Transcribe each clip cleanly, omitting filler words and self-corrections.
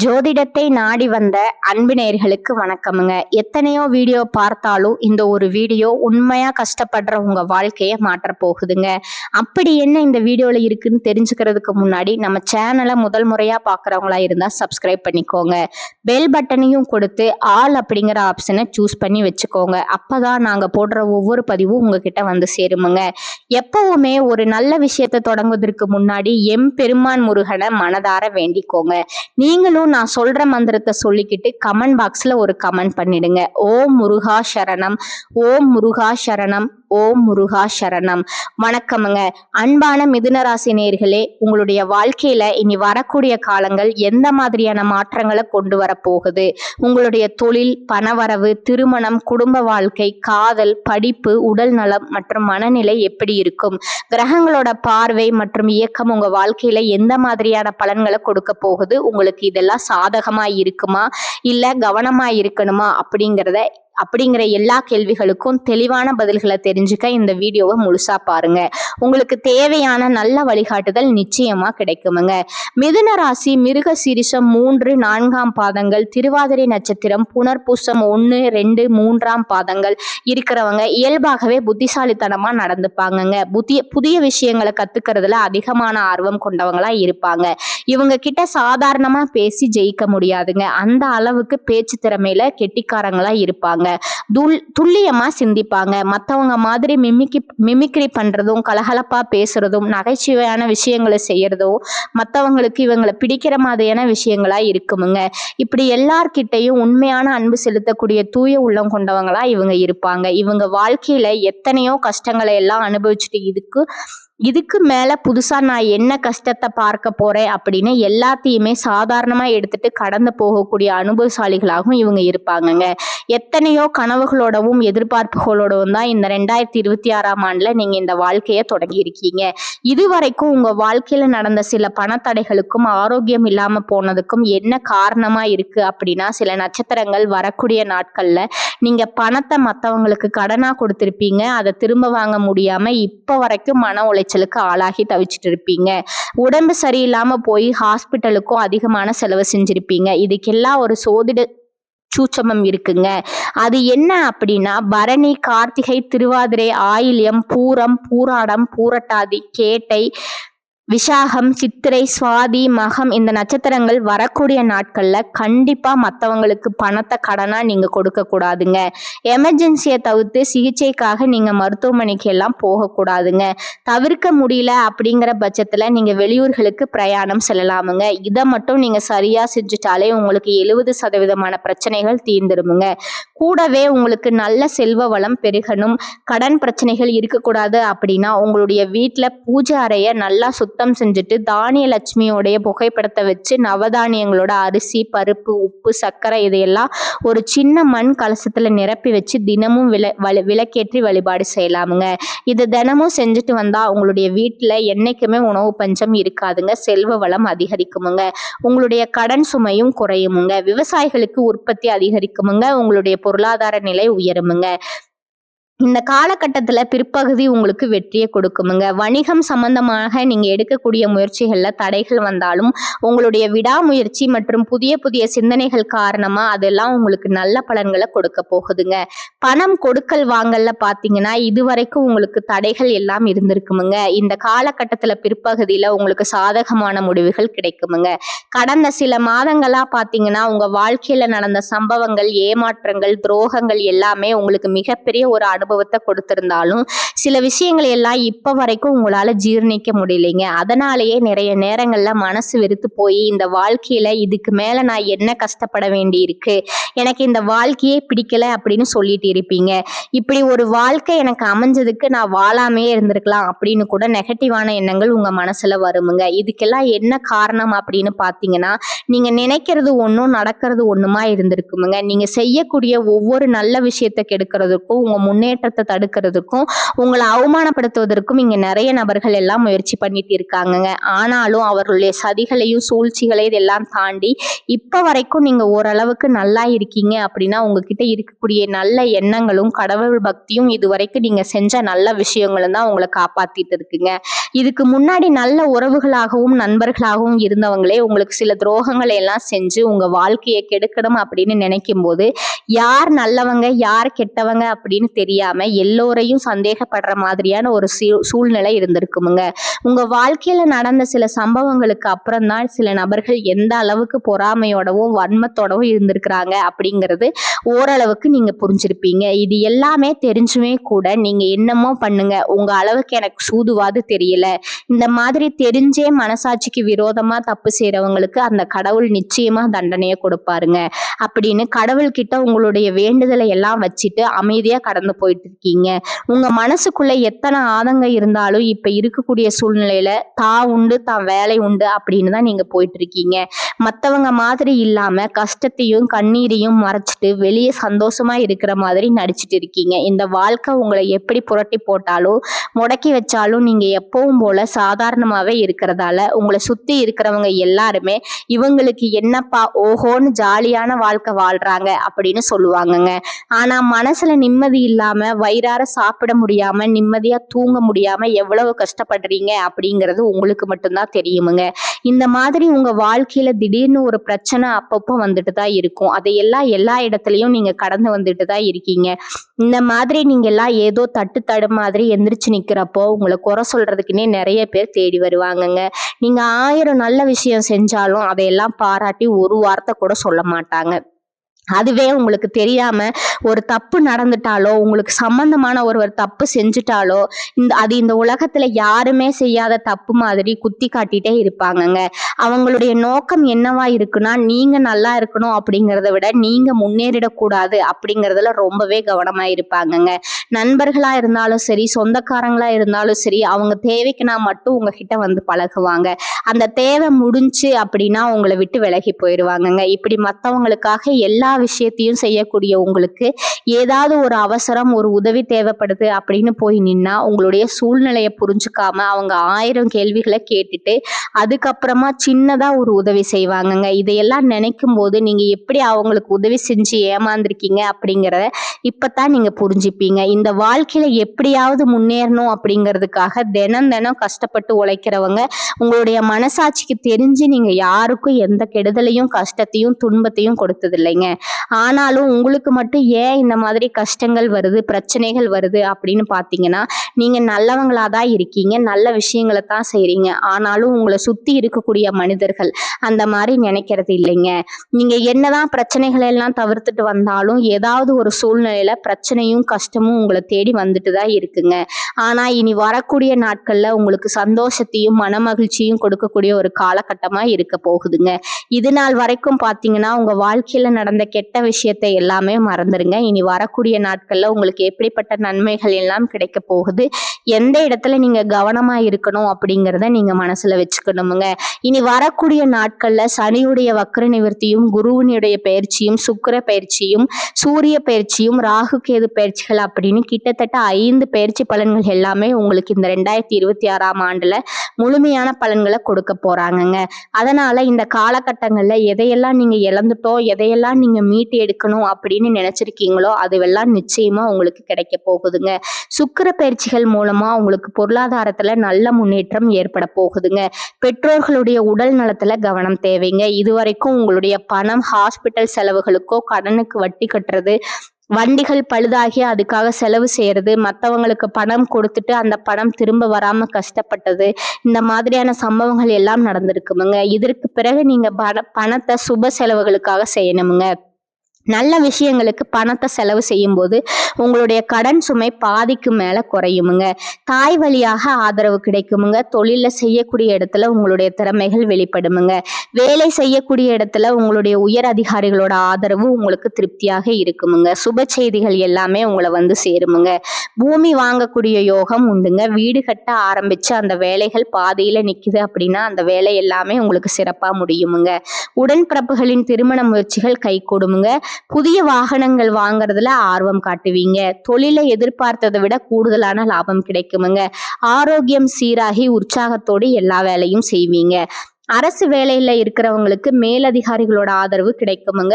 ஜோதிடத்தை நாடி வந்த அன்பு நேயர்களுக்கு வணக்கமுங்க. எத்தனையோ வீடியோ பார்த்தாலும் இந்த ஒரு வீடியோ உண்மையா கஷ்டப்படுற உங்க வாழ்க்கையை மாற்ற போகுதுங்க. அப்படி என்ன இந்த வீடியோல இருக்குன்னு தெரிஞ்சுக்கிறதுக்கு முன்னாடி நம்ம சேனலை முதல் முறையா பார்க்குறவங்களா இருந்தா சப்ஸ்கிரைப் பண்ணிக்கோங்க. பெல் பட்டனையும் கொடுத்து ஆல் அப்படிங்கிற ஆப்ஷனை சூஸ் பண்ணி வச்சுக்கோங்க. அப்பதான் நாங்க போடுற ஒவ்வொரு பதிவும் உங்ககிட்ட வந்து சேருமுங்க. எப்பவுமே ஒரு நல்ல விஷயத்தை தொடங்குவதற்கு முன்னாடி பெருமான் முருகனை மனதார வேண்டிக்கோங்க. நீங்களும் நான் சொல்ற மந்திரத்தை சொல்லிக்கிட்டு கமெண்ட் பாக்ஸ்ல ஒரு கமெண்ட் பண்ணிடுங்க. ஓம் முருகா சரணம், ஓம் முருகா சரணம், ஓம் முருகா சரணம். வணக்கமுங்க. அன்பான மிதுன ராசி நேயர்களே, உங்களுடைய வாழ்க்கையில இனி வரக்கூடிய காலங்கள் எந்த மாதிரியான மாற்றங்களை கொண்டு வர போகுது? உங்களுடைய தொழில், பணவரவு, திருமணம், குடும்ப வாழ்க்கை, காதல், படிப்பு, உடல் நலம் மற்றும் மனநிலை எப்படி இருக்கும்? கிரகங்களோட பார்வை மற்றும் இயக்கம் உங்க வாழ்க்கையில எந்த மாதிரியான பலன்களை கொடுக்க போகுது? உங்களுக்கு இதெல்லாம் சாதகமா இருக்குமா இல்ல கவனமா இருக்கணுமா அப்படிங்கிற எல்லா கேள்விகளுக்கும் தெளிவான பதில்களை தெரிஞ்சுக்க இந்த வீடியோவை முழுசா பாருங்க. உங்களுக்கு தேவையான நல்ல வழிகாட்டுதல் நிச்சயமா கிடைக்குமுங்க. மிதுன ராசி மிருக சீரிஷம் 3, 4 பாதங்கள், திருவாதிரை நட்சத்திரம், புனர்பூசம் 1, 2, 3 பாதங்கள் இருக்கிறவங்க இயல்பாகவே புத்திசாலித்தனமா நடந்துப்பாங்கங்க. புதிய விஷயங்களை கத்துக்கிறதுல அதிகமான ஆர்வம் கொண்டவங்களா இருப்பாங்க. இவங்க கிட்ட சாதாரணமா பேசி ஜெயிக்க முடியாதுங்க. அந்த அளவுக்கு பேச்சு திறமையில கெட்டிக்காரங்களா இருப்பாங்க. துல்லியமா சிந்திப்பாங்க. மற்றவங்க மாதிரி மிமிக்ரி பண்றதும், கலகலப்பா பேசுறதும், நகைச்சுவையான விஷயங்களை செய்யறதும் மற்றவங்களுக்கு இவங்களை பிடிக்கிற மாதிரியான விஷயங்களா இருக்குமுங்க. இப்படி எல்லார்கிட்டையும் உண்மையான அன்பு செலுத்தக்கூடிய தூய உள்ளம் கொண்டவங்களா இவங்க இருப்பாங்க. இவங்க வாழ்க்கையில எத்தனையோ கஷ்டங்களை எல்லாம் அனுபவிச்சுட்டு இதுக்கு மேல புதுசா நான் என்ன கஷ்டத்தை பார்க்க போறேன் அப்படின்னு எல்லாத்தையுமே சாதாரணமா எடுத்துட்டு கடந்து போகக்கூடிய அனுபவசாலிகளாகவும் இவங்க இருப்பாங்கங்க. எத்தனையோ கனவுகளோடவும் எதிர்பார்ப்புகளோடவும் தான் இந்த 2026 ஆண்டுல நீங்க இந்த வாழ்க்கையை தொடங்கி இருக்கீங்க. இதுவரைக்கும் உங்க வாழ்க்கையில நடந்த சில பணத்தடைகளுக்கும் ஆரோக்கியம் இல்லாம போனதுக்கும் என்ன காரணமா இருக்கு அப்படின்னா, சில நட்சத்திரங்கள் வரக்கூடிய நாட்கள்ல நீங்க பணத்தை மற்றவங்களுக்கு கடனா கொடுத்திருப்பீங்க. அதை திரும்ப வாங்க முடியாம இப்ப வரைக்கும் மன உளைச்சலுக்கு ஆளாகி தவிச்சிட்டு இருப்பீங்க. உடம்பு சரியில்லாம போய் ஹாஸ்பிட்டலுக்கும் அதிகமான செலவு செஞ்சிருப்பீங்க. இதுக்கெல்லாம் ஒரு சோதிட சூட்சமம் இருக்குங்க. அது என்ன அப்படின்னா, பரணி, கார்த்திகை, திருவாதிரை, ஆயில்யம், பூரம், பூராடம், பூரட்டாதி, கேட்டை, விசாகம், சித்திரை, சுவாதி, மகம் இந்த நட்சத்திரங்கள் வரக்கூடிய நாட்கள்ல கண்டிப்பா மற்றவங்களுக்கு பணத்தை கடனா நீங்க கொடுக்க கூடாதுங்க. எமர்ஜென்சியை தவிர்த்து சிகிச்சைக்காக நீங்க மருத்துவமனைக்கு எல்லாம் போகக்கூடாதுங்க. தவிர்க்க முடியல அப்படிங்கிற பட்சத்துல நீங்க வெளியூர்களுக்கு பிரயாணம் செல்லலாமுங்க. இதை மட்டும் நீங்க சரியா செஞ்சுட்டாலே உங்களுக்கு 70% பிரச்சனைகள் தீர்ந்துருமுங்க. கூடவே உங்களுக்கு நல்ல செல்வ வளம் பெருகணும், கடன் பிரச்சனைகள் இருக்கக்கூடாது அப்படின்னா உங்களுடைய வீட்டுல பூஜை அறைய நல்லா சுத்தம் செஞ்சுட்டு தானிய லட்சுமியோடைய புகைப்படத்தை வச்சு நவதானியங்களோட அரிசி, பருப்பு, உப்பு, சர்க்கரை இதையெல்லாம் ஒரு சின்ன மண் கலசத்துல நிரப்பி வச்சு தினமும் விளக்கேற்றி வழிபாடு செய்யலாமுங்க. இது தினமும் செஞ்சுட்டு வந்தா உங்களுடைய வீட்டுல என்னைக்குமே உணவு பஞ்சம் இருக்காதுங்க. செல்வ வளம் அதிகரிக்குமுங்க. உங்களுடைய கடன் சுமையும் குறையுமுங்க. விவசாயிகளுக்கு உற்பத்தி அதிகரிக்குமுங்க. உங்களுடைய பொருளாதார நிலை உயருமுங்க. இந்த காலகட்டத்துல பிற்பகுதி உங்களுக்கு வெற்றியை கொடுக்குமுங்க. வணிகம் சம்பந்தமாக நீங்க எடுக்கக்கூடிய முயற்சிகள்ல தடைகள் வந்தாலும் உங்களுடைய விடாமுயற்சி மற்றும் புதிய சிந்தனைகள் காரணமா அதெல்லாம் உங்களுக்கு நல்ல பலன்களை கொடுக்க போகுதுங்க. பணம் கொடுக்கல் வாங்கல்ல பாத்தீங்கன்னா இதுவரைக்கும் உங்களுக்கு தடைகள் எல்லாம் இருந்திருக்குமுங்க. இந்த காலகட்டத்துல பிற்பகுதியில உங்களுக்கு சாதகமான முடிவுகள் கிடைக்குமுங்க. கடந்த சில மாதங்களா பாத்தீங்கன்னா உங்க வாழ்க்கையில நடந்த சம்பவங்கள், ஏமாற்றங்கள், துரோகங்கள் எல்லாமே உங்களுக்கு மிகப்பெரிய ஒரு அனுபவத்தை கொடுத்திருந்தாலும் சில விஷயங்களை எல்லாம் இப்ப வரைக்கும் உங்களால ஜீர்ணிக்க முடியலைங்க. அதனாலேயே நிறைய நேரங்கள்ல மனசு வெறுத்து போய் இந்த வாழ்க்கையில இதுக்கு மேல நான் என்ன கஷ்டப்பட வேண்டி இருக்கு, எனக்கு இந்த வாழ்க்கையே பிடிக்கல அப்படின்னு சொல்லிட்டு இருப்பீங்க. இப்படி ஒரு வாழ்க்கை எனக்கு அமைஞ்சதுக்கு நான் வாழாமே இருந்திருக்கலாம் அப்படின்னு கூட நெகட்டிவான எண்ணங்கள் உங்க மனசுல வருமுங்க. இதுக்கெல்லாம் என்ன காரணம் அப்படின்னு பாத்தீங்கன்னா, நீங்க நினைக்கிறது ஒன்றும் நடக்கிறது ஒண்ணுமா இருந்திருக்குமுங்க. நீங்க செய்யக்கூடிய ஒவ்வொரு நல்ல விஷயத்தை கெடுக்கிறதுக்கும் உங்க முன்னேற்ற முன்னேற்றத்தை தடுக்கிறதுக்கும் உங்களை அவமானப்படுத்துவதற்கும் இங்க நிறைய நபர்கள் எல்லாம் முயற்சி பண்ணிட்டு இருக்காங்கங்க. ஆனாலும் அவர்களுடைய சதிகளையும் சூழ்ச்சிகளையும் இதெல்லாம் தாண்டி இப்ப வரைக்கும் நீங்க ஓரளவுக்கு நல்லா இருக்கீங்க அப்படின்னா உங்ககிட்ட இருக்கக்கூடிய நல்ல எண்ணங்களும் கடவுள் பக்தியும் இது வரைக்கும் நீங்க செஞ்ச நல்ல விஷயங்களும் தான் உங்களை காப்பாத்திட்டு இருக்குங்க. இதுக்கு முன்னாடி நல்ல உறவுகளாகவும் நண்பர்களாகவும் இருந்தவங்களே உங்களுக்கு சில துரோகங்களை எல்லாம் செஞ்சு உங்க வாழ்க்கையை கெடுக்கணும் அப்படின்னு நினைக்கும் போது யார் நல்லவங்க யார் கெட்டவங்க அப்படின்னு தெரியாம எல்லோரையும் சந்தேகப்படுற மாதிரியான ஒரு சூழ்நிலை இருந்திருக்குமுங்க. உங்க வாழ்க்கையில நடந்த சில சம்பவங்களுக்கு அப்புறம் தான் சில நபர்கள் எந்த அளவுக்கு பொறாமையோடவும் வன்மத்தோடவும் இருந்திருக்கிறாங்க அப்படிங்கிறது ஓரளவுக்கு நீங்க புரிஞ்சிருப்பீங்க. இது எல்லாமே தெரிஞ்சுமே கூட நீங்க என்னமோ பண்ணுங்க, உங்க அளவுக்கு எனக்கு சூதுவாது தெரியல, இந்த மாதிரி தெரிஞ்சே மனசாட்சிக்கு விரோதமா தப்பு செய்யறவங்களுக்கு அந்த கடவுள் நிச்சயமா தண்டனையை கொடுப்பாருங்க அப்படின்னு கடவுள்கிட்ட உங்களுடைய வேண்டுதலை எல்லாம் வச்சுட்டு அமைதியா கடந்து போயிட்டு இருக்கீங்க. உங்க மனசுக்குள்ள எத்தனை ஆதங்கம் இருந்தாலும் இப்ப இருக்கக்கூடிய சூழ்நிலையில தான் உண்டு தான் வேலை உண்டு அப்படின்னு தான் நீங்க போயிட்டு இருக்கீங்க. மத்தவங்க மாதிரி இல்லாம கஷ்டத்தையும் கண்ணீரையும் மறைச்சிட்டு வெளியே சந்தோஷமா இருக்கிற மாதிரி நடிச்சிட்டு இருக்கீங்க. இந்த வாழ்க்கை உங்களை எப்படி புரட்டி போட்டாலும் முடக்கி வச்சாலும் நீங்க எப்பவும் போல சாதாரணமாவே இருக்கிறதால உங்களை சுத்தி இருக்கிறவங்க எல்லாருமே இவங்களுக்கு என்னப்பா ஓஹோன்னு ஜாலியான வாழ்க்கை வாழ்றாங்க அப்படின்னு சொல்லுவாங்கங்க. ஆனா மனசுல நிம்மதி இல்லாம வயிறார சாப்பிட முடியாம நிம்மதியா தூங்க முடியாம எவ்வளவு கஷ்டப்படுறீங்க அப்படிங்கிறது உங்களுக்கு மட்டும்தான் தெரியுமுங்க. இந்த மாதிரி உங்க வாழ்க்கையில திடீர்னு ஒரு பிரச்சனை அப்பப்போ வந்துட்டு தான் இருக்கும். அதையெல்லாம் எல்லா இடத்துலயும் நீங்க கடந்து வந்துட்டு தான் இருக்கீங்க. இந்த மாதிரி நீங்க எல்லாம் ஏதோ தட்டு மாதிரி எந்திரிச்சு நிக்கிறப்போ உங்களை குறை சொல்றதுக்குன்னே நிறைய பேர் தேடி வருவாங்கங்க. நீங்க 1000 நல்ல விஷயம் செஞ்சாலும் அதையெல்லாம் பாராட்டி ஒரு வார்த்தை கூட சொல்ல மாட்டாங்க. அதுவே உங்களுக்கு தெரியாம ஒரு தப்பு நடந்துட்டாலோ உங்களுக்கு சம்பந்தமான ஒருவர் தப்பு செஞ்சுட்டாலோ இந்த உலகத்துல யாருமே செய்யாத தப்பு மாதிரி குத்தி காட்டிட்டே இருப்பாங்கங்க. அவங்களுடைய நோக்கம் என்னவா இருக்குன்னா நீங்க நல்லா இருக்கணும் அப்படிங்கிறத விட நீங்க முன்னேறிடக்கூடாது அப்படிங்கிறதுல ரொம்பவே கவனமா இருப்பாங்கங்க. நண்பர்களா இருந்தாலும் சரி சொந்தக்காரங்களா இருந்தாலும் சரி அவங்க தேவைக்குனா மட்டும் உங்ககிட்ட வந்து பழகுவாங்க. அந்த தேவை முடிஞ்சு அப்படின்னா உங்களை விட்டு விலகி போயிடுவாங்கங்க. இப்படி மற்றவங்களுக்காக எல்லா விஷயத்தையும் செய்யக்கூடிய உங்களுக்கு ஏதாவது ஒரு அவசரம் ஒரு உதவி தேவைப்படுது அப்படின்னு போய் நின்னா உங்களுடைய சூழ்நிலையை புரிஞ்சுக்காம அவங்க 1000 கேள்விகளை கேட்டுட்டு அதுக்கப்புறமா சின்னதா ஒரு உதவி செய்வாங்கங்க. இதையெல்லாம் நினைக்கும் போது நீங்க எப்படி அவங்களுக்கு உதவி செஞ்சு ஏமாந்துருக்கீங்க அப்படிங்கிறத இப்பதான் நீங்க புரிஞ்சுப்பீங்க. இந்த வாழ்க்கையில எப்படியாவது முன்னேறணும் அப்படிங்கிறதுக்காக தினம் தினம் கஷ்டப்பட்டு உழைக்கிறவங்க உங்களுடைய மனசாட்சிக்கு தெரிஞ்சு நீங்க யாருக்கும் எந்த கெடுதலையும் கஷ்டத்தையும் துன்பத்தையும் கொடுத்தது இல்லைங்க. ஆனாலும் உங்களுக்கு மட்டும் ஏன் இந்த மாதிரி கஷ்டங்கள் வருது பிரச்சனைகள் வருது அப்படின்னு பாத்தீங்கன்னா நீங்க நல்லவங்களாதான் இருக்கீங்க, நல்ல விஷயங்களை தான் செய்றீங்க. ஆனாலும் உங்களை சுத்தி இருக்கக்கூடிய மனிதர்கள் அந்த மாதிரி நினைக்கிறது இல்லைங்க. நீங்க என்னதான் பிரச்சனைகளை எல்லாம் தவிர்த்துட்டு வந்தாலும் ஏதாவது ஒரு சூழ்நிலையில பிரச்சனையும் கஷ்டமும் உங்களை தேடி வந்துட்டு தான் இருக்குங்க. ஆனா இனி வரக்கூடிய நாட்கள்ல உங்களுக்கு சந்தோஷத்தையும் மன மகிழ்ச்சியும் கொடுக்கக்கூடிய ஒரு காலகட்டமா இருக்க போகுதுங்க. இது நாள் வரைக்கும் பாத்தீங்கன்னா உங்க வாழ்க்கையில நடந்த கெட்ட விஷயத்தை எல்லாமே மறந்துருங்க. இனி வரக்கூடிய நாட்கள்ல உங்களுக்கு எப்படிப்பட்ட நன்மைகள் எல்லாம் கிடைக்க போகுது, எந்த இடத்துல நீங்க கவனமா இருக்கணும் அப்படிங்கிறத நீங்க மனசுல வச்சுக்கணுமுங்க. இனி வரக்கூடிய நாட்கள்ல சனியுடைய வக்ர நிவர்த்தியும் குருவினுடைய பயிற்சியும் சுக்கிர பயிற்சியும் சூரிய பயிற்சியும் ராகு கேது பயிற்சிகள் அப்படின்னு கிட்டத்தட்ட 5 பயிற்சி பலன்கள் எல்லாமே உங்களுக்கு இந்த 2026ஆம் ஆண்டுல முழுமையான பலன்களை கொடுக்க போறாங்கங்க. அதனால இந்த காலகட்டங்கள்ல எதையெல்லாம் நீங்க இழந்துட்டோம் எதையெல்லாம் நீங்க மீட்டு எடுக்கணும் அப்படின்னு நினைச்சிருக்கீங்களோ அதுவெல்லாம் நிச்சயமா உங்களுக்கு கிடைக்க போகுதுங்க. சுக்கிர பயிற்சிகள் மூலமா உங்களுக்கு பொருளாதாரத்துல நல்ல முன்னேற்றம் ஏற்பட போகுதுங்க. பெற்றோர்களுடைய உடல் நலத்துல கவனம் தேவைங்க. இதுவரைக்கும் உங்களுடைய பணம் ஹாஸ்பிட்டல் செலவுகளுக்கோ கடனுக்கு வட்டி கட்டுறது வண்டிகள் பழுதாகி அதுக்காக செலவு செய்யறது மற்றவங்களுக்கு பணம் கொடுத்துட்டு அந்த பணம் திரும்ப வராம கஷ்டப்பட்டது இந்த மாதிரியான சம்பவங்கள் எல்லாம் நடந்திருக்குமுங்க. இதற்கு பிறகு நீங்க பணத்தை சுப செலவுகளுக்காக செய்யணுமுங்க. நல்ல விஷயங்களுக்கு பணத்தை செலவு செய்யும் போது உங்களுடைய கடன் சுமை பாதிக்கு மேல குறையுமுங்க. தாய் வழியாக ஆதரவு கிடைக்குமுங்க. தொழில செய்யக்கூடிய இடத்துல உங்களுடைய திறமைகள் வெளிப்படுமுங்க. வேலை செய்யக்கூடிய இடத்துல உங்களுடைய உயர் அதிகாரிகளோட ஆதரவு உங்களுக்கு திருப்தியாக இருக்குமுங்க. சுப செய்திகள் எல்லாமே உங்களை வந்து சேருமுங்க. பூமி வாங்கக்கூடிய யோகம் உண்டுங்க. வீடு கட்ட ஆரம்பிச்சு அந்த வேலைகள் பாதியில நிக்குது அப்படின்னா அந்த வேலை எல்லாமே உங்களுக்கு சிறப்பா முடியுமுங்க. உடன்பிறப்புகளின் திருமண முயற்சிகள் கைகூடுமுங்க. புதிய வாகனங்கள் வாங்குறதுல ஆர்வம் காட்டுவீங்க. தொழிலை எதிர்பார்த்ததை விட கூடுதலான லாபம் கிடைக்குமுங்க. ஆரோக்கியம் சீராகி உற்சாகத்தோடு எல்லா வேலையும் செய்வீங்க. அரசு வேலையில இருக்கிறவங்களுக்கு மேலதிகாரிகளோட ஆதரவு கிடைக்குமுங்க.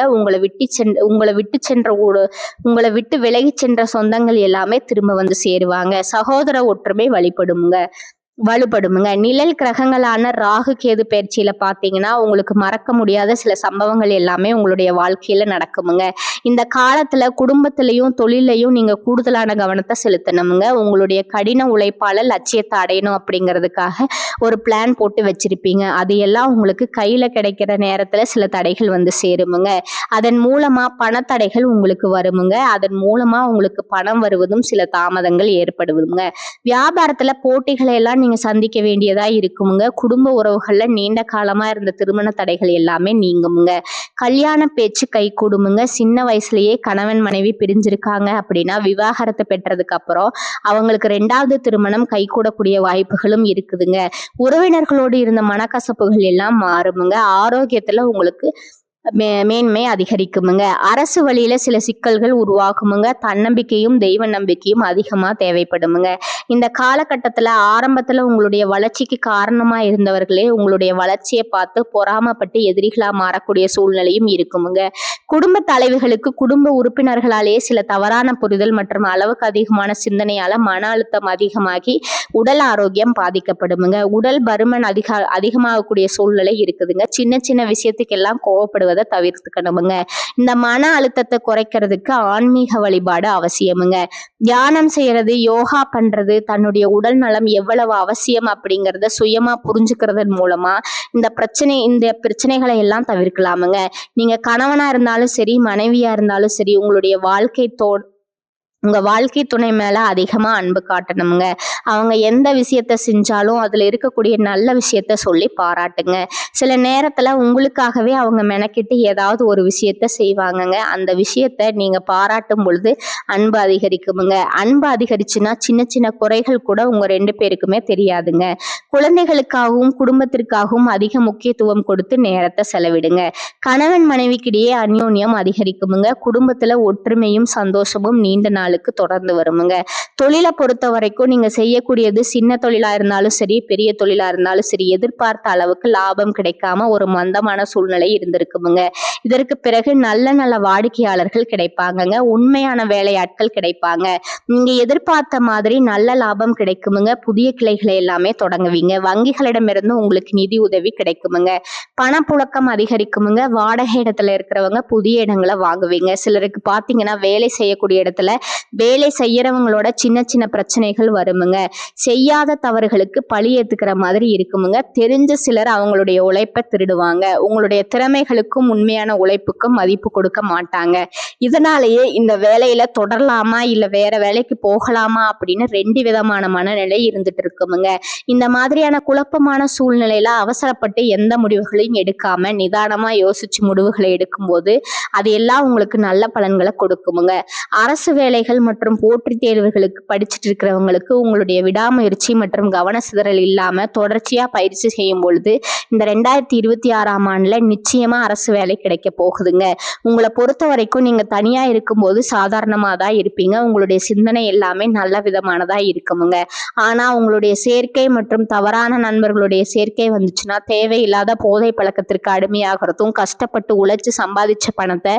உங்களை விட்டு விலகி சென்ற சொந்தங்கள் எல்லாமே திரும்ப வந்து சேருவாங்க. சகோதர ஒற்றுமை வலுப்படுமுங்க. நிழல் கிரகங்களான ராகு கேது பயிற்சியில பாத்தீங்கன்னா உங்களுக்கு மறக்க முடியாத சில சம்பவங்கள் எல்லாமே உங்களுடைய வாழ்க்கையில நடக்குமுங்க. இந்த காலத்துல குடும்பத்திலையும் தொழிலையும் நீங்க கூடுதலான கவனத்தை செலுத்தணுமுங்க. உங்களுடைய கடின உழைப்பால லட்சியத்தை அடையணும் அப்படிங்கிறதுக்காக ஒரு பிளான் போட்டு வச்சிருப்பீங்க. அது எல்லாம் உங்களுக்கு கையில கிடைக்கிற நேரத்துல சில தடைகள் வந்து சேருமுங்க. அதன் மூலமா பணத்தடைகள் உங்களுக்கு வருமுங்க. அதன் மூலமா உங்களுக்கு பணம் வருவதும் சில தாமதங்கள் ஏற்படுவதுங்க. வியாபாரத்துல போட்டிகளை எல்லாம் நீங்க சந்திக்க வேண்டியதா இருக்குமுங்க. குடும்ப உறவுகள்ல நீண்ட காலமா இருந்த திருமண தடைகள் எல்லாமே நீங்குமுங்க. கல்யாண பேச்சு கை கூடுமுங்க. சின்ன வயசுலயே கணவன் மனைவி பிரிஞ்சிருக்காங்க அப்படின்னா விவாகரத்து பெற்றதுக்கு அப்புறம் அவங்களுக்கு 2வது திருமணம் கை கூடக்கூடிய வாய்ப்புகளும் இருக்குதுங்க. உறவினர்களோடு இருந்த மனக்கசப்புகள் எல்லாம் மாறுமுங்க. ஆரோக்கியத்துல உங்களுக்கு மேன்மை அதிகரிக்குமுங்க. அரசு வழியில சில சிக்கல்கள் உருவாகுமுங்க. தன்னம்பிக்கையும் தெய்வ நம்பிக்கையும் அதிகமா தேவைப்படுமுங்க. இந்த காலகட்டத்துல ஆரம்பத்துல உங்களுடைய வளர்ச்சிக்கு காரணமா இருந்தவர்களே உங்களுடைய வளர்ச்சியை பார்த்து பொறாமப்பட்டு எதிரிகளா மாறக்கூடிய சூழ்நிலையும் இருக்குமுங்க. குடும்ப தலைவிகளுக்கு குடும்ப உறுப்பினர்களாலேயே சில தவறான புரிதல் மற்றும் அளவுக்கு அதிகமான சிந்தனையால மன அழுத்தம் அதிகமாகி உடல் ஆரோக்கியம் பாதிக்கப்படுமுங்க. உடல் பருமன் அதிகமாகக்கூடிய சூழ்நிலை இருக்குதுங்க. சின்ன சின்ன விஷயத்துக்கெல்லாம் கோவப்படுவதை தவிர்த்துக்கணுமுங்க. இந்த மன அழுத்தத்தை குறைக்கிறதுக்கு ஆன்மீக வழிபாடு அவசியமுங்க. தியானம் செய்யறது, யோகா பண்றது, தன்னுடைய உடல் நலம் எவ்வளவு அவசியம் அப்படிங்கறத சுயமா புரிஞ்சுக்கிறதன் மூலமா இந்த பிரச்சனைகளை எல்லாம் தவிர்க்கலாமுங்க. நீங்க கணவனா இருந்தாலும் சரி, மனைவியா இருந்தாலும் சரி, உங்க வாழ்க்கை துணை மேல அதிகமா அன்பு காட்டணுங்க. அவங்க எந்த விஷயத்த செஞ்சாலும் அதுல இருக்கக்கூடிய நல்ல விஷயத்த சொல்லி பாராட்டுங்க. சில நேரத்துல உங்களுக்காகவே அவங்க மெனக்கிட்டு ஏதாவது ஒரு விஷயத்த செய்வாங்கங்க. அந்த விஷயத்த நீங்க பாராட்டும் பொழுது அன்பு அதிகரிக்குமுங்க. அன்பு அதிகரிச்சுன்னா சின்ன சின்ன குறைகள் கூட உங்க 2 பேருக்குமே தெரியாதுங்க. குழந்தைகளுக்காகவும் குடும்பத்திற்காகவும் அதிக முக்கியத்துவம் கொடுத்து நேரத்தை செலவிடுங்க. கணவன் மனைவிக்கிடையே அந்யோன்யம் அதிகரிக்குமுங்க. குடும்பத்துல ஒற்றுமையும் சந்தோஷமும் நீண்ட நாளுக்கு தொடர்ந்து வருமுங்க. தொழிலை பொறுத்த வரைக்கும் நீங்க செய்யக்கூடியது சின்ன தொழிலா இருந்தாலும் சரி, பெரிய தொழிலா இருந்தாலும் சரி, எதிர்பார்த்த அளவுக்கு லாபம் கிடைக்காம ஒரு மந்தமான சூழ்நிலை இருந்திருக்குமுங்க. இதற்கு பிறகு நல்ல வாடிக்கையாளர்கள் கிடைப்பாங்கங்க. உண்மையான வேலையாட்கள் கிடைப்பாங்க. நீங்க எதிர்பார்த்த மாதிரி நல்ல லாபம் கிடைக்குமுங்க. புதிய கிளைகளை எல்லாமே தொடங்குவீங்க. வங்கிகளிடமிருந்து உங்களுக்கு நிதி உதவி கிடைக்குமுங்க. பணப்புழக்கம் அதிகரிக்குமுங்க. வாடகை இடத்துல இருக்கிறவங்க புதிய இடங்களை வாங்குவீங்க. சிலருக்கு பாத்தீங்கன்னா வேலை செய்யக்கூடிய இடத்துல வேலை செய்யறவங்களோட சின்ன சின்ன பிரச்சனைகள் வருமுங்க. செய்யாத தவறுகளுக்கு பழி ஏத்துக்கிற மாதிரி இருக்குமுங்க. தெரிஞ்ச சிலர் அவங்களுடைய உழைப்பை திருடுவாங்க. உங்களுடைய திறமைகளுக்கும் உண்மையான உழைப்புக்கும் மதிப்பு கொடுக்க மாட்டாங்க. இதனாலேயே இந்த வேலையில தொடரலாமா இல்ல வேற வேலைக்கு போகலாமா அப்படின்னு 2 விதமான மனநிலை இருந்துட்டு இருக்குமுங்க. இந்த மாதிரியான குழப்பமான சூழ்நிலையில அவசரப்பட்டு எந்த முடிவுகளையும் எடுக்காம நிதானமா யோசிச்சு முடிவுகளை எடுக்கும்போது அது எல்லாம் உங்களுக்கு நல்ல பலன்களை கொடுக்குமுங்க. அரசு வேலைகள் மற்றும் போட்டி தேர்வுகளுக்கு படிச்சுட்டு இருக்கிறவங்களுக்கு உங்களுடைய விடாமுயற்சி மற்றும் கவன சிதறல் இல்லாம தொடர்ச்சியா பயிற்சி செய்யும் பொழுது இந்த 2026ஆம் ஆண்டுல நிச்சயமா அரசு வேலை கிடைக்க போகுதுங்க. உங்களை பொறுத்த வரைக்கும் நீங்க தனியா இருக்கும்போது சாதாரணமா தான் இருப்பீங்க. உங்களுடைய சிந்தனை எல்லாமே நல்ல விதமானதா இருக்குமுங்க. ஆனா உங்களுடைய சேர்க்கை மற்றும் தவறான நண்பர்களுடைய சேர்க்கை வந்துச்சுன்னா தேவையில்லாத போதை பழக்கத்திற்கு அடிமையாகிறதும், கஷ்டப்பட்டு உழைச்சு சம்பாதிச்ச பணத்தை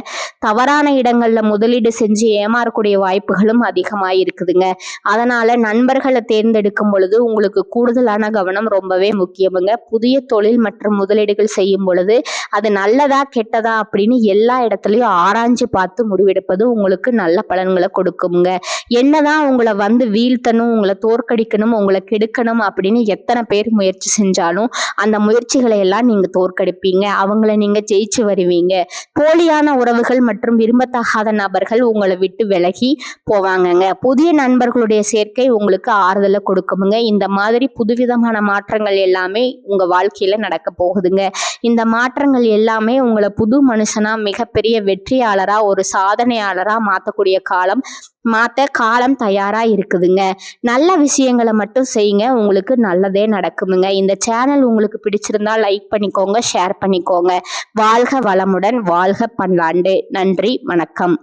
தவறான இடங்கள்ல முதலீடு செஞ்சு ஏமாறக்கூடிய வாய்ப்புகளும் அதிகமாக இருக்குதுங்க. அதனால நண்பர்களை தேர்ந்தெடுக்கும் பொழுது உங்களுக்கு கூடுதலான கவனம் ரொம்பவே முக்கியமுங்க. புதிய தொழில் மற்றும் முதலீடுகள் செய்யும் பொழுது அது நல்லதா கெட்டதா அப்படின்னு எல்லா இடத்துலயும் ஆராய்ஞ்சு பார்த்து முடிவெடுப்பது உங்களுக்கு நல்ல பலன்களை கொடுக்குமுங்க. என்னதான் உங்களை வந்து வீழ்த்தணும், உங்களை தோற்கடிக்கணும், உங்களை கெடுக்கணும் அப்படின்னு எத்தனை பேர் முயற்சி செஞ்சாலும் அந்த முயற்சிகளை எல்லாம் நீங்க தோற்கடிப்பீங்க. அவங்கள நீங்க ஜெயிச்சு வருவீங்க. போலியான உறவுகள் மற்றும் விரும்பத்தகாத நபர்கள் உங்களை விட்டு விலகி போவாங்கங்க. புதிய நண்பர்களுடைய சேர்க்கை உங்களுக்கு ஆறுதலை கொடுக்குமுங்க. இந்த மாதிரி புதுவிதமான மாற்றங்கள் எல்லாமே உங்க வாழ்க்கையில நடக்க போகுதுங்க. இந்த மாற்றங்கள் எல்லாமே உங்களை புது மனுஷனா மிகப்பெரிய வெற்றியாளரா ஒரு சாதனையாளரா மாத்தக்கூடிய காலம் தயாரா இருக்குதுங்க. நல்ல விஷயங்களை மட்டும் செய்யுங்க, உங்களுக்கு நல்லதே நடக்குமுங்க. இந்த சேனல் உங்களுக்கு பிடிச்சிருந்தா லைக் பண்ணிக்கோங்க, ஷேர் பண்ணிக்கோங்க. வாழ்க வளமுடன், வாழ்க பல்லாண்டு. நன்றி, வணக்கம்.